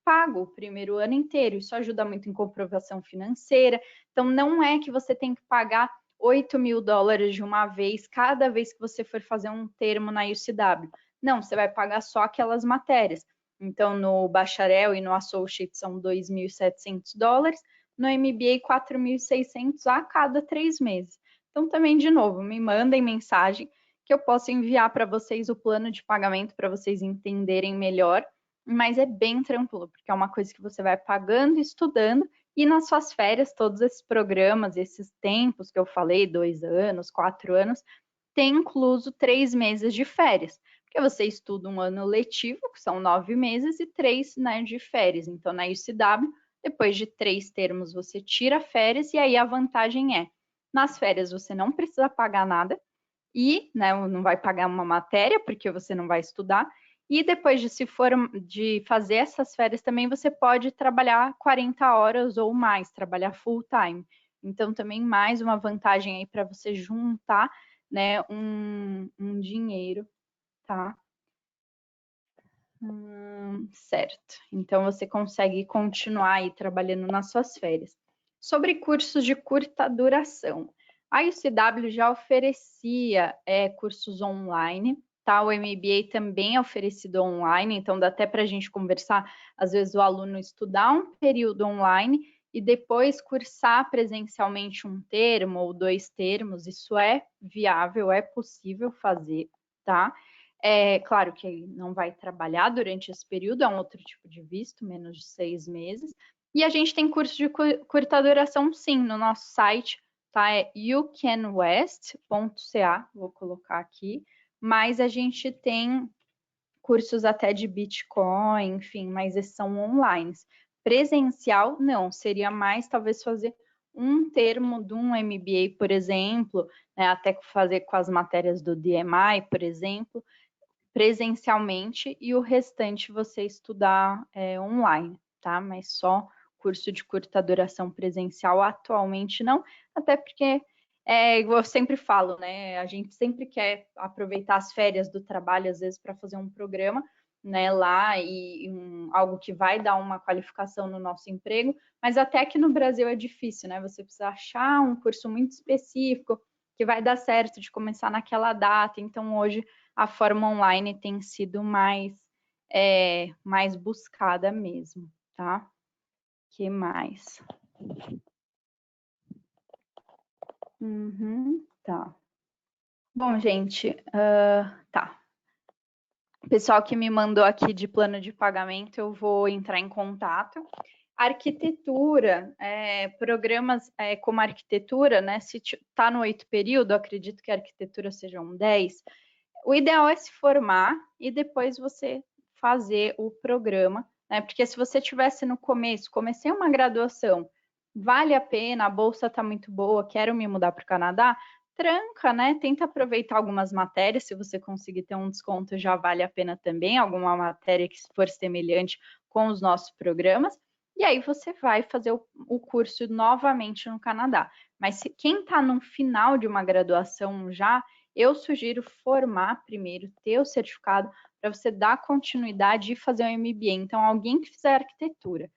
pago o primeiro ano inteiro. Isso ajuda muito em comprovação financeira. Então, não é que você tem que pagar $8.000 de uma vez, cada vez que você for fazer um termo na UCW. Não, você vai pagar só aquelas matérias. Então, no bacharel e no associate são $2.700, no MBA 4.600 a cada 3 meses. Então, também, de novo, me mandem mensagem que eu posso enviar para vocês o plano de pagamento para vocês entenderem melhor, mas é bem tranquilo, porque é uma coisa que você vai pagando e estudando, e nas suas férias, todos esses programas, esses tempos que eu falei, 2 anos, 4 anos, tem incluso 3 meses de férias, porque você estuda um ano letivo, que são 9 meses, e 3, né, de férias. Então, na UCW, Depois de 3 termos, você tira férias, e aí a vantagem é, nas férias você não precisa pagar nada, e né, não vai pagar uma matéria, porque você não vai estudar, e depois de fazer essas férias também, você pode trabalhar 40 horas ou mais, trabalhar full time. Então, também mais uma vantagem aí para você juntar, né, um dinheiro, tá? Certo. Então, você consegue continuar aí trabalhando nas suas férias. Sobre cursos de curta duração. A UCW já oferecia cursos online, tá? O MBA também é oferecido online, então dá até para a gente conversar, às vezes o aluno estudar um período online e depois cursar presencialmente um termo ou 2 termos, isso é viável, é possível fazer, tá? É claro que ele não vai trabalhar durante esse período, é um outro tipo de visto, menos de 6 meses. E a gente tem curso de curta duração, sim, no nosso site, tá? É youcanwest.ca, vou colocar aqui. Mas a gente tem cursos até de Bitcoin, enfim, mas esses são online. Presencial, não, seria mais talvez fazer um termo de um MBA, por exemplo, né, até fazer com as matérias do DMI, por exemplo, presencialmente, e o restante você estudar online, tá? Mas só curso de curta duração presencial atualmente não, até porque eu sempre falo, né? A gente sempre quer aproveitar as férias do trabalho, às vezes, para fazer um programa, né, lá e algo que vai dar uma qualificação no nosso emprego, mas até aqui no Brasil é difícil, né? Você precisa achar um curso muito específico que vai dar certo de começar naquela data. Então, hoje a forma online tem sido mais buscada mesmo, tá? Que mais? Tá. Bom, gente, tá. O pessoal que me mandou aqui de plano de pagamento, eu vou entrar em contato. Arquitetura, programas como arquitetura, né? Se está no 8 período, acredito que a arquitetura seja um 10. O ideal é se formar e depois você fazer o programa, né? Porque se você tivesse no começo, comecei uma graduação, vale a pena, a bolsa está muito boa, quero me mudar para o Canadá, tranca, né? Tenta aproveitar algumas matérias, se você conseguir ter um desconto, já vale a pena também, alguma matéria que for semelhante com os nossos programas, e aí você vai fazer o curso novamente no Canadá. Mas quem está no final de uma graduação já, eu sugiro formar primeiro, ter o certificado, para você dar continuidade e fazer um MBA. Então, alguém que fizer arquitetura,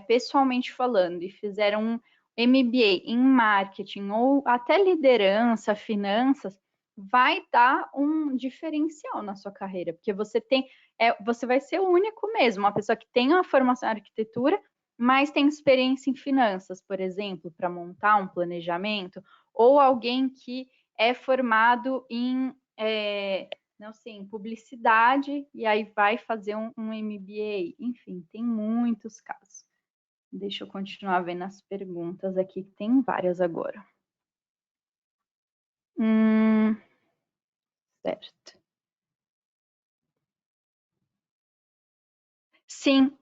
pessoalmente falando, e fizer um MBA em marketing ou até liderança, finanças, vai dar um diferencial na sua carreira, porque você vai ser o único mesmo, uma pessoa que tem uma formação em arquitetura, mas tem experiência em finanças, por exemplo, para montar um planejamento, ou alguém que é formado em não sei, em publicidade e aí vai fazer um MBA. Enfim, tem muitos casos. Deixa eu continuar vendo as perguntas aqui, que tem várias agora. Certo. Sim,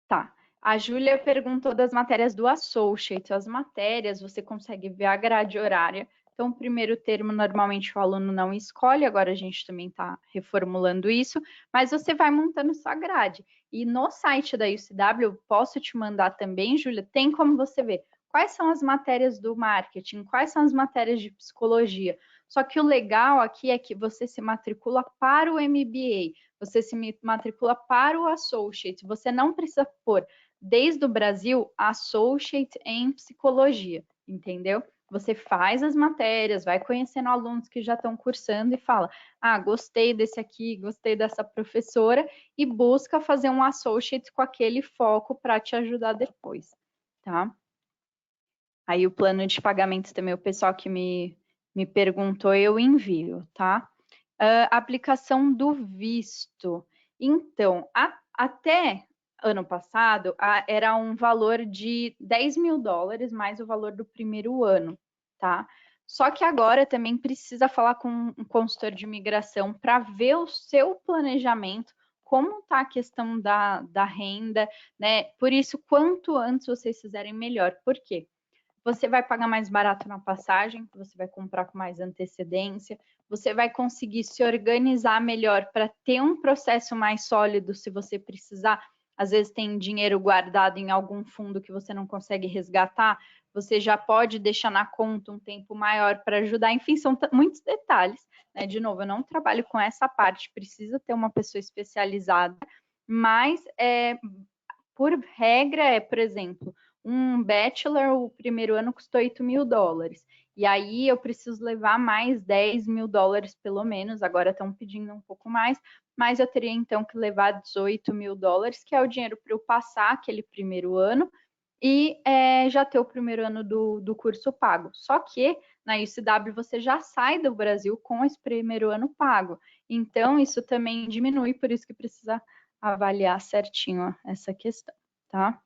tá. A Júlia perguntou das matérias do Associate. As matérias, você consegue ver a grade horária. Então, o primeiro termo, normalmente o aluno não escolhe, agora a gente também está reformulando isso, mas você vai montando sua grade. E no site da UCW, eu posso te mandar também, Júlia, tem como você ver quais são as matérias do marketing, quais são as matérias de psicologia. Só que o legal aqui é que você se matricula para o MBA, você se matricula para o Associate, você não precisa pôr desde o Brasil, Associate em Psicologia, entendeu? Você faz as matérias, vai conhecendo alunos que já estão cursando e fala: ah, gostei desse aqui, gostei dessa professora, e busca fazer um Associate com aquele foco para te ajudar depois, tá? Aí o plano de pagamento também, o pessoal que me perguntou, eu envio, tá? Aplicação do visto. Então, até ano passado, era um valor de $10.000 mais o valor do primeiro ano, tá? Só que agora também precisa falar com um consultor de imigração para ver o seu planejamento, como está a questão da renda, né? Por isso, quanto antes vocês fizerem, melhor. Por quê? Você vai pagar mais barato na passagem, você vai comprar com mais antecedência, você vai conseguir se organizar melhor para ter um processo mais sólido se você precisar. Às vezes tem dinheiro guardado em algum fundo que você não consegue resgatar, você já pode deixar na conta um tempo maior para ajudar. Enfim, são muitos detalhes, né? De novo, eu não trabalho com essa parte, precisa ter uma pessoa especializada, mas por regra por exemplo, um bachelor, o primeiro ano custou $8.000. E aí eu preciso levar mais $10.000 pelo menos, agora estão pedindo um pouco mais, mas eu teria então que levar $18.000, que é o dinheiro para eu passar aquele primeiro ano e já ter o primeiro ano do curso pago. Só que na UCW você já sai do Brasil com esse primeiro ano pago. Então isso também diminui, por isso que precisa avaliar certinho essa questão, tá?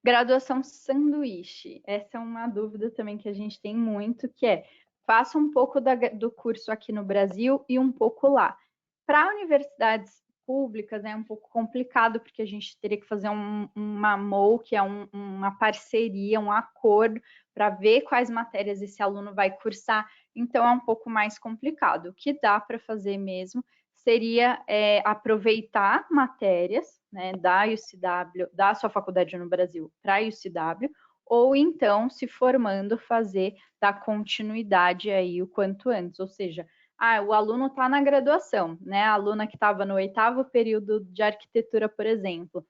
Graduação sanduíche. Essa é uma dúvida também que a gente tem muito, que faça um pouco do curso aqui no Brasil e um pouco lá. Para universidades públicas é um pouco complicado, porque a gente teria que fazer uma MOU, que é uma parceria, um acordo, para ver quais matérias esse aluno vai cursar. Então, é um pouco mais complicado. O que dá para fazer mesmo seria aproveitar matérias, né, da UCW, da sua faculdade no Brasil para a UCW, ou então, se formando, fazer da continuidade aí o quanto antes, ou seja, o aluno está na graduação, né? A aluna que estava no 8º período de arquitetura, por exemplo.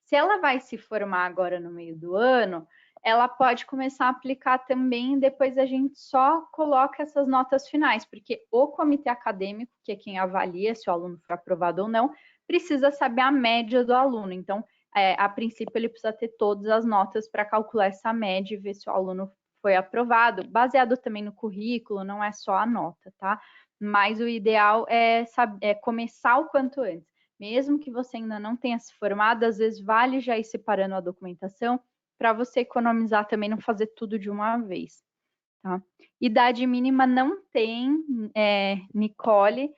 Se ela vai se formar agora no meio do ano, ela pode começar a aplicar também, depois a gente só coloca essas notas finais, porque o comitê acadêmico, que é quem avalia se o aluno foi aprovado ou não, precisa saber a média do aluno. Então, a princípio, ele precisa ter todas as notas para calcular essa média e ver se o aluno foi aprovado, baseado também no currículo, não é só a nota, tá? Mas o ideal é começar o quanto antes. Mesmo que você ainda não tenha se formado, às vezes vale já ir separando a documentação para você economizar também, não fazer tudo de uma vez. Tá? Idade mínima não tem, Nicole.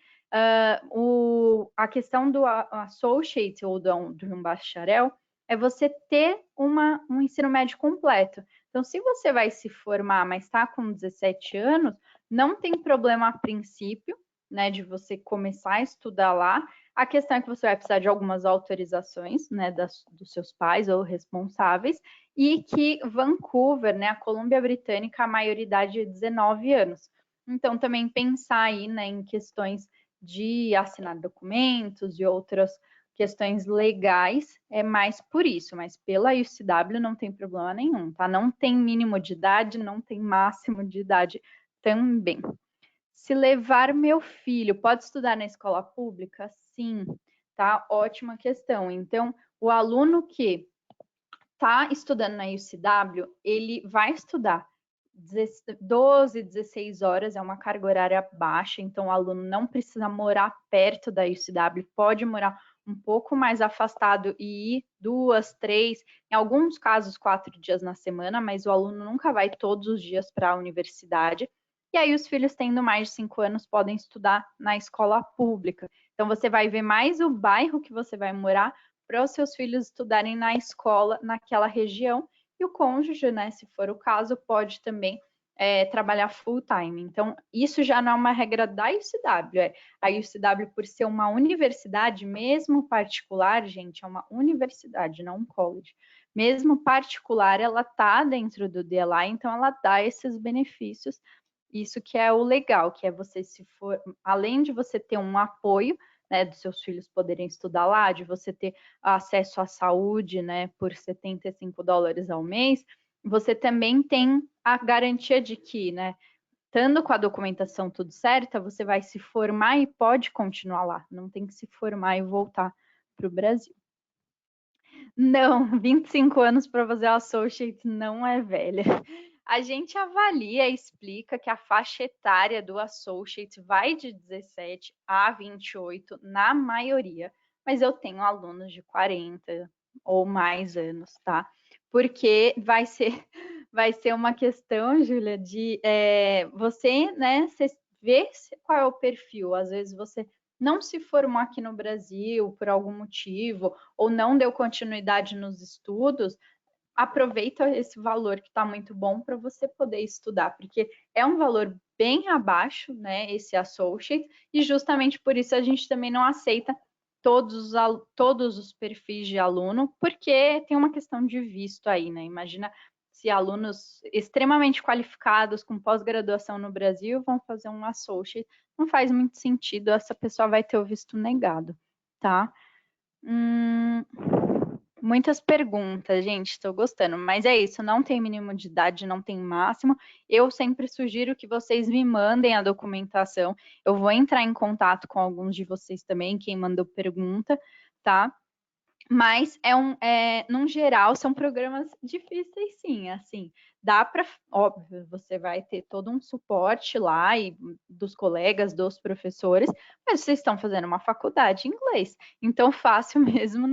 A questão do associate ou de um bacharel é você ter um ensino médio completo. Então, se você vai se formar, mas está com 17 anos, não tem problema a princípio, né, de você começar a estudar lá. A questão é que você vai precisar de algumas autorizações, né, dos seus pais ou responsáveis, e que Vancouver, né, a Colômbia Britânica, a maioridade é 19 anos. Então, também pensar aí, né, em questões de assinar documentos e outras questões legais, é mais por isso, mas pela UCW não tem problema nenhum, tá? Não tem mínimo de idade, não tem máximo de idade também. Se levar meu filho, pode estudar na escola pública? Sim, tá? Ótima questão. Então, o aluno que está estudando na UCW, ele vai estudar 12, 16 horas, é uma carga horária baixa, então o aluno não precisa morar perto da UCW, pode morar um pouco mais afastado e ir 2, 3, em alguns casos 4 dias na semana, mas o aluno nunca vai todos os dias para a universidade. E aí os filhos tendo mais de 5 anos podem estudar na escola pública. Então você vai ver mais o bairro que você vai morar para os seus filhos estudarem na escola naquela região, e o cônjuge, né, se for o caso, pode também trabalhar full time. Então, isso já não é uma regra da UCW. A UCW, por ser uma universidade, mesmo particular, gente, é uma universidade, não um college. Mesmo particular, ela está dentro do DLI, então ela dá esses benefícios. Isso que é o legal, que é você, se for, além de você ter um apoio, né, dos seus filhos poderem estudar lá, de você ter acesso à saúde, né, por $75 ao mês, você também tem a garantia de que, né, estando com a documentação tudo certa, você vai se formar e pode continuar lá, não tem que se formar e voltar para o Brasil. Não, 25 anos para fazer associate não é velha. A gente avalia e explica que a faixa etária do associate vai de 17 a 28 na maioria, mas eu tenho alunos de 40 ou mais anos, tá? Porque vai ser uma questão, Júlia, de você, né, ver qual é o perfil. Às vezes você não se formou aqui no Brasil por algum motivo, ou não deu continuidade nos estudos, aproveita esse valor que está muito bom para você poder estudar, porque é um valor bem abaixo, né, esse associate, e justamente por isso a gente também não aceita todos os perfis de aluno, porque tem uma questão de visto aí, né? Imagina se alunos extremamente qualificados com pós-graduação no Brasil vão fazer um associate, não faz muito sentido, essa pessoa vai ter o visto negado, tá? Muitas perguntas, gente, estou gostando, mas é isso, não tem mínimo de idade, não tem máximo. Eu sempre sugiro que vocês me mandem a documentação. Eu vou entrar em contato com alguns de vocês também, quem mandou pergunta, tá? Mas num geral, são programas difíceis, sim, assim, dá para, óbvio, você vai ter todo um suporte lá e dos colegas, dos professores, mas vocês estão fazendo uma faculdade de inglês, então fácil mesmo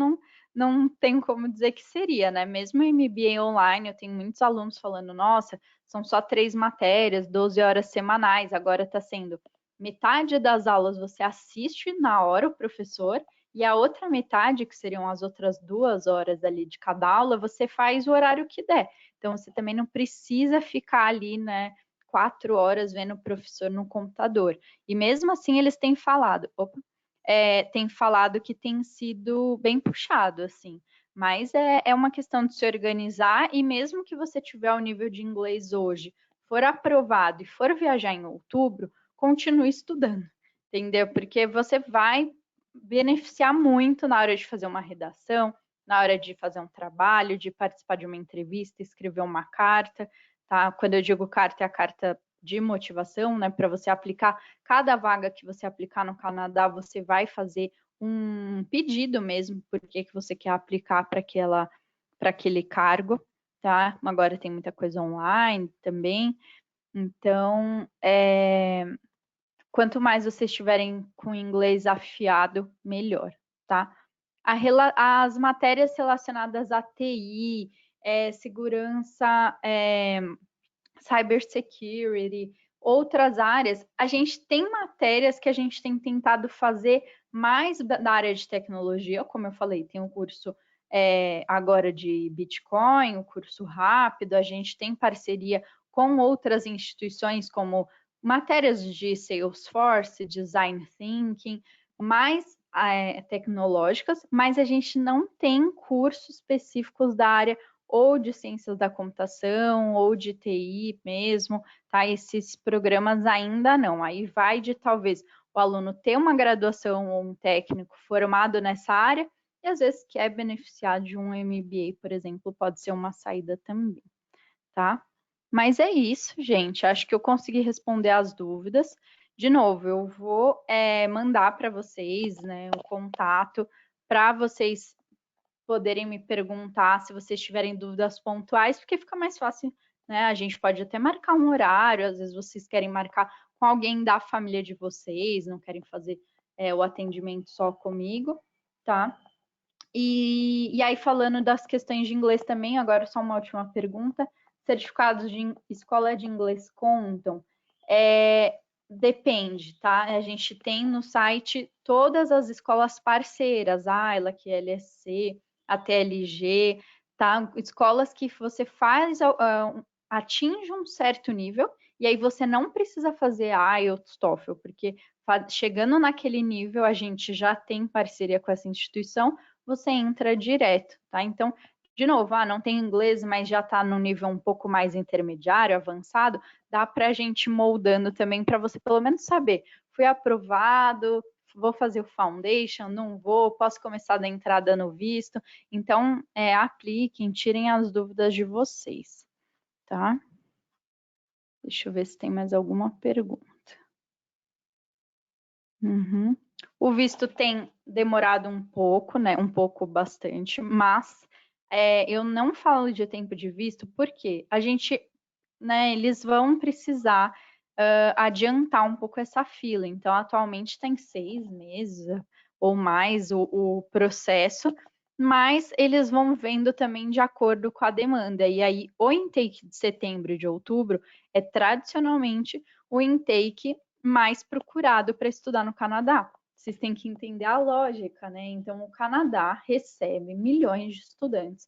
não tenho como dizer que seria, né? Mesmo MBA online, eu tenho muitos alunos falando, nossa, são só 3 matérias, 12 horas semanais, agora está sendo metade das aulas você assiste na hora o professor, e a outra metade, que seriam as outras 2 horas ali de cada aula, você faz o horário que der. Então, você também não precisa ficar ali, né, 4 horas vendo o professor no computador. E mesmo assim, eles têm falado, têm falado que tem sido bem puxado, assim. Mas é uma questão de se organizar, e mesmo que você tiver o nível de inglês hoje, for aprovado e for viajar em outubro, continue estudando, entendeu? Porque você vai beneficiar muito na hora de fazer uma redação, na hora de fazer um trabalho, de participar de uma entrevista, escrever uma carta, tá? Quando eu digo carta, é a carta de motivação, né? Para você aplicar, cada vaga que você aplicar no Canadá, você vai fazer um pedido mesmo, porque que você quer aplicar para aquele cargo, tá? Agora tem muita coisa online também. Então, quanto mais vocês estiverem com inglês afiado, melhor, tá? As matérias relacionadas a TI, segurança, cybersecurity, outras áreas, a gente tem matérias que a gente tem tentado fazer mais da área de tecnologia, como eu falei, tem um curso agora de Bitcoin, um curso rápido, a gente tem parceria com outras instituições como matérias de Salesforce, Design Thinking, mais tecnológicas, mas a gente não tem cursos específicos da área ou de ciências da computação, ou de TI mesmo, tá? Esses programas ainda não. Aí vai de talvez o aluno ter uma graduação ou um técnico formado nessa área, e às vezes quer beneficiar de um MBA, por exemplo, pode ser uma saída também, tá? Mas é isso, gente. Acho que eu consegui responder as dúvidas. De novo, eu vou mandar para vocês, né, o contato para vocês poderem me perguntar se vocês tiverem dúvidas pontuais, porque fica mais fácil, né? A gente pode até marcar um horário, às vezes vocês querem marcar com alguém da família de vocês, não querem fazer o atendimento só comigo, tá? E aí, falando das questões de inglês também, agora só uma última pergunta. Certificados de escola de inglês contam? Depende, tá? A gente tem no site todas as escolas parceiras, a ILAC, LSC, a TLG, tá? Escolas que você faz, atinge um certo nível, e aí você não precisa fazer IELTS, TOEFL, porque chegando naquele nível, a gente já tem parceria com essa instituição, você entra direto, tá? Então, de novo, não tem inglês, mas já está no nível um pouco mais intermediário, avançado, dá para a gente moldando também para você pelo menos saber, fui aprovado, vou fazer o foundation, não vou, posso começar da entrada no visto. Então, apliquem, tirem as dúvidas de vocês, tá? Deixa eu ver se tem mais alguma pergunta. Uhum. O visto tem demorado um pouco, né? Um pouco bastante, mas eu não falo de tempo de visto porque a gente, né? Eles vão precisar adiantar um pouco essa fila. Então, atualmente tem 6 meses ou mais o processo, mas eles vão vendo também de acordo com a demanda. E aí, o intake de setembro e de outubro é tradicionalmente o intake mais procurado para estudar no Canadá. Vocês têm que entender a lógica, né? Então, o Canadá recebe milhões de estudantes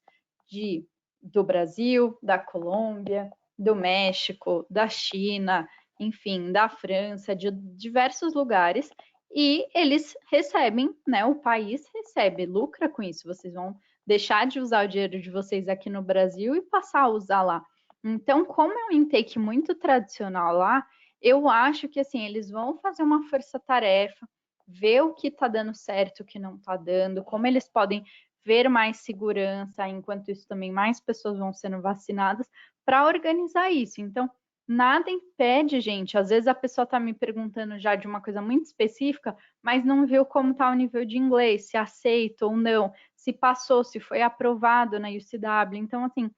do Brasil, da Colômbia, do México, da China, enfim, da França, de diversos lugares, e eles recebem, né? O país recebe, lucra com isso. Vocês vão deixar de usar o dinheiro de vocês aqui no Brasil e passar a usar lá. Então, como é um intake muito tradicional lá, eu acho que assim, eles vão fazer uma força-tarefa, ver o que está dando certo, o que não está dando, como eles podem ver mais segurança, enquanto isso também mais pessoas vão sendo vacinadas, para organizar isso. Então, nada impede, gente. Às vezes a pessoa está me perguntando já de uma coisa muito específica, mas não viu como está o nível de inglês, se aceita ou não, se passou, se foi aprovado na UCW. Então, assim,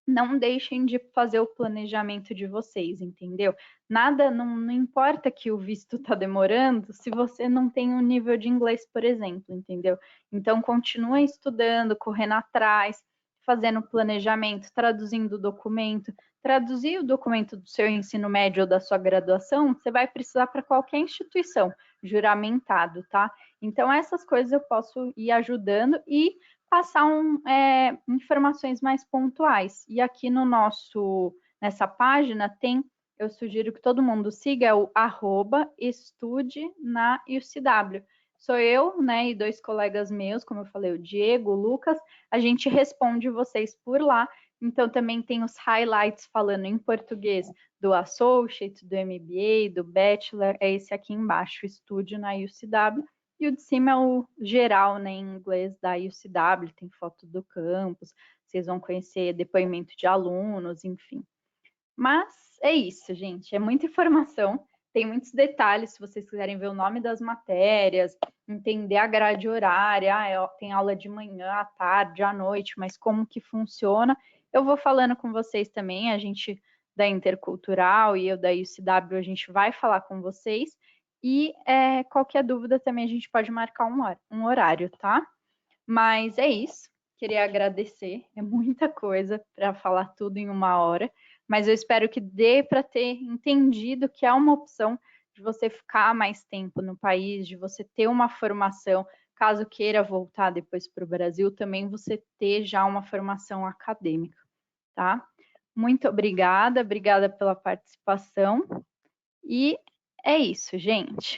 não deixem de fazer o planejamento de vocês, entendeu? Nada, não importa que o visto está demorando se você não tem um nível de inglês, por exemplo, entendeu? Então, continue estudando, correndo atrás, fazendo planejamento, traduzindo o documento. Traduzir o documento do seu ensino médio ou da sua graduação, você vai precisar para qualquer instituição, juramentado, tá? Então, essas coisas eu posso ir ajudando e passar informações mais pontuais. E aqui nessa página tem, eu sugiro que todo mundo siga o @estude na UCW. Sou eu, né, e 2 colegas meus, como eu falei, o Diego, o Lucas, a gente responde vocês por lá. Então também tem os highlights falando em português do Associate, do MBA, do Bachelor, é esse aqui embaixo, Estude na UCW. E o de cima é o geral, né, em inglês da UCW, tem foto do campus, vocês vão conhecer depoimento de alunos, enfim. Mas é isso, gente, é muita informação, tem muitos detalhes, se vocês quiserem ver o nome das matérias, entender a grade horária, tem aula de manhã, à tarde, à noite, mas como que funciona, eu vou falando com vocês também, a gente da Intercultural e eu da UCW, a gente vai falar com vocês, e qualquer dúvida também a gente pode marcar um horário, tá? Mas é isso. Queria agradecer. É muita coisa para falar tudo em uma hora. Mas eu espero que dê para ter entendido que é uma opção de você ficar mais tempo no país, de você ter uma formação, caso queira voltar depois para o Brasil, também você ter já uma formação acadêmica, tá? Muito obrigada pela participação. E é isso, gente.